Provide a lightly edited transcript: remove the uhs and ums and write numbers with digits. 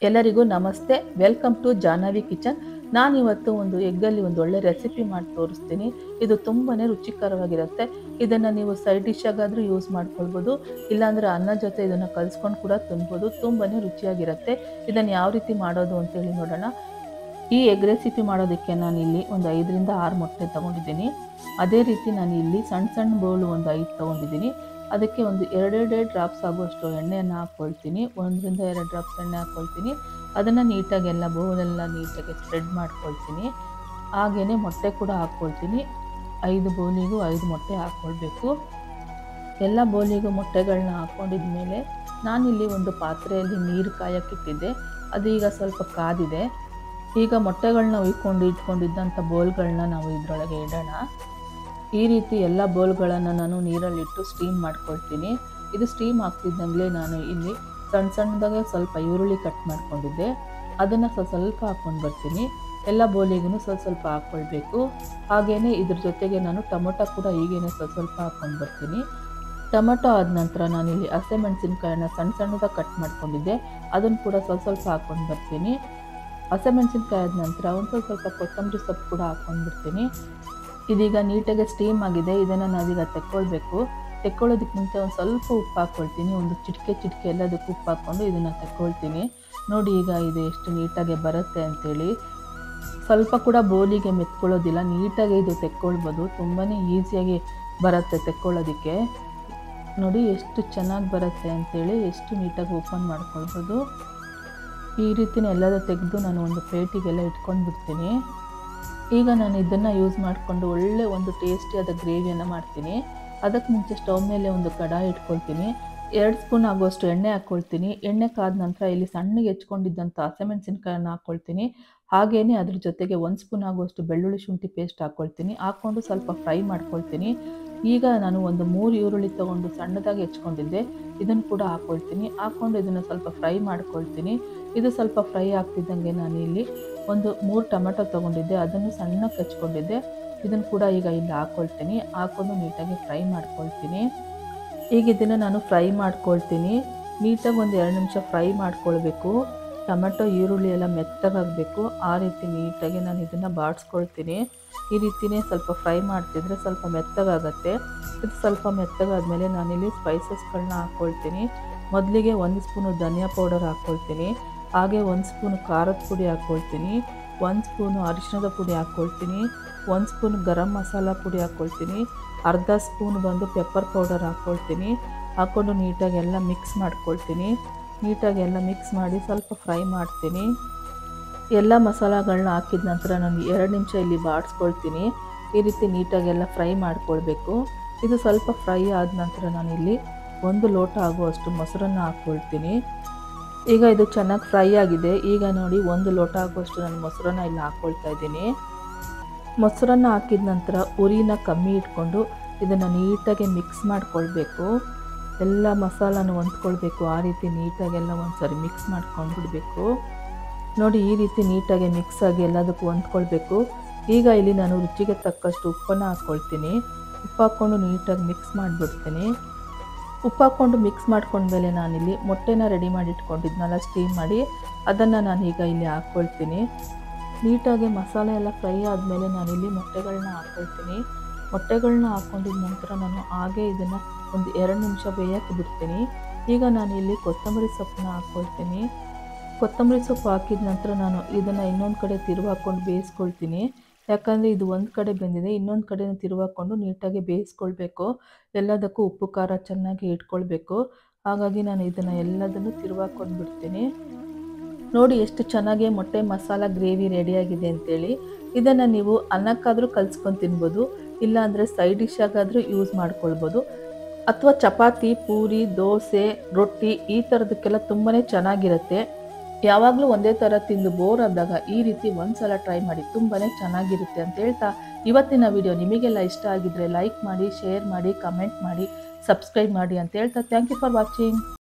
ಎಲ್ಲರಿಗೂ ನಮಸ್ತೆ. Welcome to Jahnavi kitchen. ನಾನಿವತ್ತು ಒಂದು ಎಗ್ಗಲ್ಲಿ ಒಂದು ಒಳ್ಳೆ ರೆಸಿಪಿ ಮಾಡಿ ತೋರಿಸ್ತೀನಿ. ಇದು ತುಂಬಾ ರುಚಿಕರವಾಗಿರುತ್ತೆ. ಇದನ್ನು ನೀವು ಸೈಡ್ ಡಿಶ್ ಆಗಾದರೂ ಯೂಸ್ ಮಾಡ್ಕೊಳ್ಬೋದು, ಇಲ್ಲಾಂದರೆ ಅನ್ನ ಜೊತೆ ಇದನ್ನು ಕಲಿಸ್ಕೊಂಡು ಕೂಡ ತಿನ್ಬೋದು. ತುಂಬಾ ರುಚಿಯಾಗಿರುತ್ತೆ. ಇದನ್ನು ಯಾವ ರೀತಿ ಮಾಡೋದು ಅಂತೇಳಿ ನೋಡೋಣ. ಈ ಎಗ್ ರೆಸಿಪಿ ಮಾಡೋದಕ್ಕೆ ನಾನಿಲ್ಲಿ ಒಂದು 5ರಿಂದ 6 ಮೊಟ್ಟೆ ತೊಗೊಂಡಿದ್ದೀನಿ. ಅದೇ ರೀತಿ ನಾನಿಲ್ಲಿ ಸಣ್ಣ ಸಣ್ಣ ಬೌಲು ಒಂದು 5 ತೊಗೊಂಡಿದ್ದೀನಿ. ಅದಕ್ಕೆ ಒಂದು 2 ಡ್ರಾಪ್ಸ್ ಆಗುವಷ್ಟು ಎಣ್ಣೆಯನ್ನು ಹಾಕ್ಕೊಳ್ತೀನಿ. 1ರಿಂದ 2 ಡ್ರಾಪ್ಸ್ ಎಣ್ಣೆ ಹಾಕ್ಕೊಳ್ತೀನಿ. ಅದನ್ನು ನೀಟಾಗಿ ಎಲ್ಲ ಬೌಲೆಲ್ಲ ನೀಟಾಗಿ ಸ್ಪ್ರೆಡ್ ಮಾಡ್ಕೊಳ್ತೀನಿ. ಹಾಗೆಯೇ ಮೊಟ್ಟೆ ಕೂಡ ಹಾಕ್ಕೊಳ್ತೀನಿ. 5 ಬೌಲಿಗೂ 5 ಮೊಟ್ಟೆ ಹಾಕ್ಕೊಳ್ಬೇಕು. ಎಲ್ಲ ಬೌಲಿಗೂ ಮೊಟ್ಟೆಗಳನ್ನ ಹಾಕ್ಕೊಂಡಿದ್ಮೇಲೆ ನಾನಿಲ್ಲಿ ಒಂದು ಪಾತ್ರೆಯಲ್ಲಿ ನೀರು ಕಾಯಕ್ಕಿಟ್ಟಿದ್ದೆ. ಅದು ಈಗ ಸ್ವಲ್ಪ ಕಾದಿದೆ. ಈಗ ಮೊಟ್ಟೆಗಳನ್ನ ಇಟ್ಕೊಂಡಿದ್ದಂಥ ಬೌಲ್ಗಳನ್ನ ನಾವು ಇದರೊಳಗೆ ಇಡೋಣ. ಈ ರೀತಿ ಎಲ್ಲ ಬೌಲ್ಗಳನ್ನು ನಾನು ನೀರಲ್ಲಿಟ್ಟು ಸ್ಟೀಮ್ ಮಾಡ್ಕೊಳ್ತೀನಿ. ಇದು ಸ್ಟೀಮ್ ಆಗ್ತಿದ್ದಂಗೆ ನಾನು ಇಲ್ಲಿ ಸಣ್ಣ ಸಣ್ಣದಾಗೆ ಸ್ವಲ್ಪ ಈರುಳ್ಳಿ ಕಟ್ ಮಾಡ್ಕೊಂಡಿದ್ದೆ. ಅದನ್ನು ಸ್ವಲ್ಪ ಹಾಕ್ಕೊಂಡು ಬರ್ತೀನಿ. ಎಲ್ಲ ಬೌಲಿಗೂ ಸ್ವಲ್ಪ ಹಾಕ್ಕೊಳ್ಬೇಕು. ಹಾಗೆಯೇ ಇದ್ರ ಜೊತೆಗೆ ನಾನು ಟೊಮೊಟೊ ಕೂಡ ಹೀಗೇನೆ ಸ್ವಲ್ಪ ಹಾಕ್ಕೊಂಡು ಬರ್ತೀನಿ. ಟೊಮೊಟೊ ಆದ ನಂತರ ನಾನಿಲ್ಲಿ ಹಸಿಮೆಣಸಿನ್ಕಾಯಿನ ಸಣ್ಣ ಸಣ್ಣದಾಗಿ ಕಟ್ ಮಾಡ್ಕೊಂಡಿದ್ದೆ. ಅದನ್ನು ಕೂಡ ಸ್ವಲ್ಪ ಹಾಕ್ಕೊಂಡು ಬರ್ತೀನಿ. ಹಸಿಮೆಣಸಿನ್ಕಾಯಿ ಆದ ನಂತರ ಒಂದು ಸ್ವಲ್ಪ ಕೊತ್ತಂಬರಿ ಸೊಪ್ಪು ಕೂಡ ಹಾಕ್ಕೊಂಡು ಬಿಡ್ತೀನಿ. ಇದೀಗ ನೀಟಾಗಿ ಸ್ಟೀಮ್ ಆಗಿದೆ. ಇದನ್ನು ನಾವೀಗ ತೆಕ್ಕೊಳ್ಬೇಕು. ತೆಕ್ಕೊಳ್ಳೋದಕ್ಕೆ ಮುಂಚೆ ಒಂದು ಸ್ವಲ್ಪ ಉಪ್ಪು ಹಾಕ್ಕೊಳ್ತೀನಿ. ಒಂದು ಚಿಟಿಕೆ ಎಲ್ಲದಕ್ಕೂ ಉಪ್ಪು ಹಾಕ್ಕೊಂಡು ಇದನ್ನು ತೆಕ್ಕೊಳ್ತೀನಿ. ನೋಡಿ ಈಗ ಇದು ಎಷ್ಟು ನೀಟಾಗಿ ಬರುತ್ತೆ ಅಂಥೇಳಿ. ಸ್ವಲ್ಪ ಕೂಡ ಬೋಲಿಗೆ ಮೆತ್ಕೊಳ್ಳೋದಿಲ್ಲ. ನೀಟಾಗಿ ಇದು ತೆಕ್ಕೊಳ್ಬೋದು. ತುಂಬಾ ಈಸಿಯಾಗಿ ಬರುತ್ತೆ ತೆಕ್ಕೊಳ್ಳೋದಕ್ಕೆ. ನೋಡಿ ಎಷ್ಟು ಚೆನ್ನಾಗಿ ಬರುತ್ತೆ ಅಂಥೇಳಿ. ಎಷ್ಟು ನೀಟಾಗಿ ಓಪನ್ ಮಾಡ್ಕೊಳ್ಬೋದು. ಈ ರೀತಿನೇ ಎಲ್ಲದೂ ತೆಗೆದು ನಾನು ಒಂದು ಪ್ಲೇಟಿಗೆಲ್ಲ ಇಟ್ಕೊಂಡು ಬಿಡ್ತೀನಿ. ಈಗ ನಾನು ಇದನ್ನು ಯೂಸ್ ಮಾಡಿಕೊಂಡು ಒಳ್ಳೆ ಒಂದು ಟೇಸ್ಟಿಯಾದ ಗ್ರೇವಿಯನ್ನು ಮಾಡ್ತೀನಿ. ಅದಕ್ಕೆ ಮುಂಚೆ ಸ್ಟವ್ ಮೇಲೆ ಒಂದು ಕಡಾಯಿ ಇಟ್ಕೊಳ್ತೀನಿ. 2 ಸ್ಪೂನ್ ಆಗುವಷ್ಟು ಎಣ್ಣೆ ಹಾಕ್ಕೊಳ್ತೀನಿ. ಎಣ್ಣೆ ಕಾದ ನಂತರ ಇಲ್ಲಿ ಸಣ್ಣಗೆ ಹೆಚ್ಕೊಂಡಿದ್ದಂಥ ಹಸಿಮೆಣಸಿನ್ಕಾಯನ್ನು ಹಾಕ್ಕೊಳ್ತೀನಿ. ಹಾಗೆಯೇ ಅದ್ರ ಜೊತೆಗೆ 1 ಸ್ಪೂನ್ ಆಗುವಷ್ಟು ಬೆಳ್ಳುಳ್ಳಿ ಶುಂಠಿ ಪೇಸ್ಟ್ ಹಾಕ್ಕೊಳ್ತೀನಿ. ಹಾಕ್ಕೊಂಡು ಸ್ವಲ್ಪ ಫ್ರೈ ಮಾಡ್ಕೊಳ್ತೀನಿ. ಈಗ ನಾನು ಒಂದು 3 ಈರುಳ್ಳಿ ತೊಗೊಂಡು ಸಣ್ಣದಾಗಿ ಹೆಚ್ಕೊಂಡಿದ್ದೆ. ಇದನ್ನು ಕೂಡ ಹಾಕ್ಕೊಳ್ತೀನಿ. ಹಾಕ್ಕೊಂಡು ಇದನ್ನು ಸ್ವಲ್ಪ ಫ್ರೈ ಮಾಡ್ಕೊಳ್ತೀನಿ. ಇದು ಸ್ವಲ್ಪ ಫ್ರೈ ಆಗ್ತಿದ್ದಂಗೆ ನಾನು ಇಲ್ಲಿ ಒಂದು 3 ಟೊಮೆಟೊ ತೊಗೊಂಡಿದ್ದೆ. ಅದನ್ನು ಸಣ್ಣಕ್ಕೆ ಹೆಚ್ಕೊಂಡಿದ್ದೆ. ಇದನ್ನು ಕೂಡ ಈಗ ಇಲ್ಲಿ ಹಾಕ್ಕೊಳ್ತೀನಿ. ಹಾಕ್ಕೊಂಡು ನೀಟಾಗಿ ಫ್ರೈ ಮಾಡ್ಕೊಳ್ತೀನಿ. ಈಗ ಇದನ್ನು ನಾನು ಫ್ರೈ ಮಾಡ್ಕೊಳ್ತೀನಿ. ನೀಟಾಗಿ ಒಂದು 2 ನಿಮಿಷ ಫ್ರೈ ಮಾಡ್ಕೊಳ್ಬೇಕು. ಟೊಮೆಟೊ ಈರುಳ್ಳಿ ಎಲ್ಲ ಮೆತ್ತಗಾಗಬೇಕು. ಆ ರೀತಿ ನೀಟಾಗಿ ನಾನು ಇದನ್ನು ಬಾಡಿಸ್ಕೊಳ್ತೀನಿ. ಈ ರೀತಿಯೇ ಸ್ವಲ್ಪ ಫ್ರೈ ಮಾಡ್ತಿದ್ರೆ ಸ್ವಲ್ಪ ಮೆತ್ತಗಾಗತ್ತೆ. ಇದು ಸ್ವಲ್ಪ ಮೆತ್ತಗಾದ್ಮೇಲೆ ನಾನಿಲ್ಲಿ ಸ್ಪೈಸಸ್ಗಳನ್ನ ಹಾಕ್ಕೊಳ್ತೀನಿ. ಮೊದಲಿಗೆ 1 ಸ್ಪೂನು ಧನಿಯಾ ಪೌಡರ್ ಹಾಕ್ಕೊಳ್ತೀನಿ. ಹಾಗೆ 1 ಸ್ಪೂನು ಖಾರದ ಪುಡಿ ಹಾಕ್ಕೊಳ್ತೀನಿ. 1 ಸ್ಪೂನು ಅರಿಶಿಣದ ಪುಡಿ ಹಾಕ್ಕೊಳ್ತೀನಿ. 1 ಸ್ಪೂನ್ ಗರಂ ಮಸಾಲ ಪುಡಿ ಹಾಕ್ಕೊಳ್ತೀನಿ. ಅರ್ಧ ಸ್ಪೂನ್ ಬಂದು ಪೆಪ್ಪರ್ ಪೌಡರ್ ಹಾಕ್ಕೊಳ್ತೀನಿ. ಹಾಕ್ಕೊಂಡು ನೀಟಾಗಿ ಎಲ್ಲ ಮಿಕ್ಸ್ ಮಾಡ್ಕೊಳ್ತೀನಿ. ನೀಟಾಗಿ ಎಲ್ಲ ಮಿಕ್ಸ್ ಮಾಡಿ ಸ್ವಲ್ಪ ಫ್ರೈ ಮಾಡ್ತೀನಿ. ಎಲ್ಲ ಮಸಾಲಗಳನ್ನ ಹಾಕಿದ ನಂತರ ನಾನು 2 ನಿಮಿಷ ಇಲ್ಲಿ ಬಾಡಿಸ್ಕೊಳ್ತೀನಿ. ಈ ರೀತಿ ನೀಟಾಗಿ ಎಲ್ಲ ಫ್ರೈ ಮಾಡ್ಕೊಳ್ಬೇಕು. ಇದು ಸ್ವಲ್ಪ ಫ್ರೈ ಆದ ನಂತರ ನಾನಿಲ್ಲಿ 1 ಲೋಟ ಆಗುವಷ್ಟು ಮೊಸರನ್ನು ಹಾಕ್ಕೊಳ್ತೀನಿ. ಈಗ ಇದು ಚೆನ್ನಾಗಿ ಫ್ರೈ ಆಗಿದೆ. ಈಗ ನೋಡಿ 1 ಲೋಟ ಆಗುವಷ್ಟು ನಾನು ಮೊಸರನ್ನು ಇಲ್ಲಿ ಹಾಕ್ಕೊಳ್ತಾ ಇದ್ದೀನಿ. ಮೊಸರನ್ನು ಹಾಕಿದ ನಂತರ ಉರಿನ ಕಮ್ಮಿ ಇಟ್ಕೊಂಡು ಇದನ್ನು ನೀಟಾಗಿ ಮಿಕ್ಸ್ ಮಾಡ್ಕೊಳ್ಬೇಕು. ಎಲ್ಲ ಮಸಾಲಾನು ಹೊಂದ್ಕೊಳ್ಬೇಕು. ಆ ರೀತಿ ನೀಟಾಗೆಲ್ಲ ಒಂದು ಸರಿ ಮಿಕ್ಸ್ ಮಾಡ್ಕೊಂಡು ಬಿಡಬೇಕು. ನೋಡಿ ಈ ರೀತಿ ನೀಟಾಗಿ ಮಿಕ್ಸ್ ಆಗಿ ಎಲ್ಲದಕ್ಕೂ ಹೊಂದ್ಕೊಳ್ಬೇಕು. ಈಗ ಇಲ್ಲಿ ನಾನು ರುಚಿಗೆ ತಕ್ಕಷ್ಟು ಉಪ್ಪನ್ನು ಹಾಕ್ಕೊಳ್ತೀನಿ. ಉಪ್ಪು ಹಾಕ್ಕೊಂಡು ನೀಟಾಗಿ ಮಿಕ್ಸ್ ಮಾಡಿಬಿಡ್ತೀನಿ. ಉಪ್ಪು ಹಾಕ್ಕೊಂಡು ಮಿಕ್ಸ್ ಮಾಡ್ಕೊಂಡ್ಮೇಲೆ ನಾನಿಲ್ಲಿ ಮೊಟ್ಟೆನ ರೆಡಿ ಮಾಡಿ ಇಟ್ಕೊಂಡಿದ್ನಲ್ಲ ಸ್ಟೀಮ್ ಮಾಡಿ, ಅದನ್ನು ನಾನೀಗ ಇಲ್ಲಿ ಹಾಕ್ಕೊಳ್ತೀನಿ. ನೀಟಾಗಿ ಮಸಾಲೆ ಎಲ್ಲ ಫ್ರೈ ಆದಮೇಲೆ ನಾನಿಲ್ಲಿ ಮೊಟ್ಟೆಗಳನ್ನ ಹಾಕ್ಕೊಳ್ತೀನಿ. ಮೊಟ್ಟೆಗಳನ್ನ ಹಾಕ್ಕೊಂಡಿದ ನಂತರ ನಾನು ಹಾಗೆ ಇದನ್ನು ಒಂದು 2 ನಿಮಿಷ ಬೇಯಕ್ಕೆ ಬಿಡ್ತೀನಿ. ಈಗ ನಾನಿಲ್ಲಿ ಕೊತ್ತಂಬರಿ ಸೊಪ್ಪನ್ನ ಹಾಕ್ಕೊಳ್ತೀನಿ. ಕೊತ್ತಂಬರಿ ಸೊಪ್ಪು ಹಾಕಿದ ನಂತರ ನಾನು ಇದನ್ನು ಇನ್ನೊಂದು ಕಡೆ ತಿರುವಾಕೊಂಡು ಬೇಯಿಸ್ಕೊಳ್ತೀನಿ. ಯಾಕಂದರೆ ಇದು ಒಂದು ಕಡೆ ಬೆಂದಿದೆ, ಇನ್ನೊಂದು ಕಡೆ ತಿರುವಾಕೊಂಡು ನೀಟಾಗಿ ಬೇಯಿಸ್ಕೊಳ್ಬೇಕು. ಎಲ್ಲದಕ್ಕೂ ಉಪ್ಪು ಖಾರ ಚೆನ್ನಾಗಿ ಇಟ್ಕೊಳ್ಬೇಕು. ಹಾಗಾಗಿ ನಾನು ಇದನ್ನು ಎಲ್ಲದನ್ನು ತಿರುವಾಕೊಂಡು ಬಿಡ್ತೀನಿ. ನೋಡಿ ಎಷ್ಟು ಚೆನ್ನಾಗಿ ಮೊಟ್ಟೆ ಮಸಾಲ ಗ್ರೇವಿ ರೆಡಿಯಾಗಿದೆ ಅಂತೇಳಿ. ಇದನ್ನು ನೀವು ಅನ್ನಕ್ಕಾದರೂ ಕಲಿಸ್ಕೊಂಡು ತಿನ್ಬೋದು, ಇಲ್ಲಾಂದರೆ ಸೈಡ್ ಡಿಶ್ ಆಗಾದರೂ ಯೂಸ್ ಮಾಡ್ಕೊಳ್ಬೋದು. ಅಥವಾ ಚಪಾತಿ, ಪೂರಿ, ದೋಸೆ, ರೊಟ್ಟಿ ಈ ಥರದಕ್ಕೆಲ್ಲ ತುಂಬಾ ಚೆನ್ನಾಗಿರುತ್ತೆ. ಯಾವಾಗಲೂ ಒಂದೇ ಥರ ತಿಂದು ಬೋರ್ ಆದಾಗ ಈ ರೀತಿ ಒಂದ್ಸಲ ಟ್ರೈ ಮಾಡಿ. ತುಂಬಾ ಚೆನ್ನಾಗಿರುತ್ತೆ ಅಂತ ಹೇಳ್ತಾ ಇವತ್ತಿನ ವಿಡಿಯೋ ನಿಮಗೆಲ್ಲ ಇಷ್ಟ ಆಗಿದ್ರೆ ಲೈಕ್ ಮಾಡಿ, ಶೇರ್ ಮಾಡಿ, ಕಮೆಂಟ್ ಮಾಡಿ, ಸಬ್ಸ್ಕ್ರೈಬ್ ಮಾಡಿ ಅಂತ ಹೇಳ್ತಾ ಥ್ಯಾಂಕ್ ಯು ಫಾರ್ ವಾಚಿಂಗ್.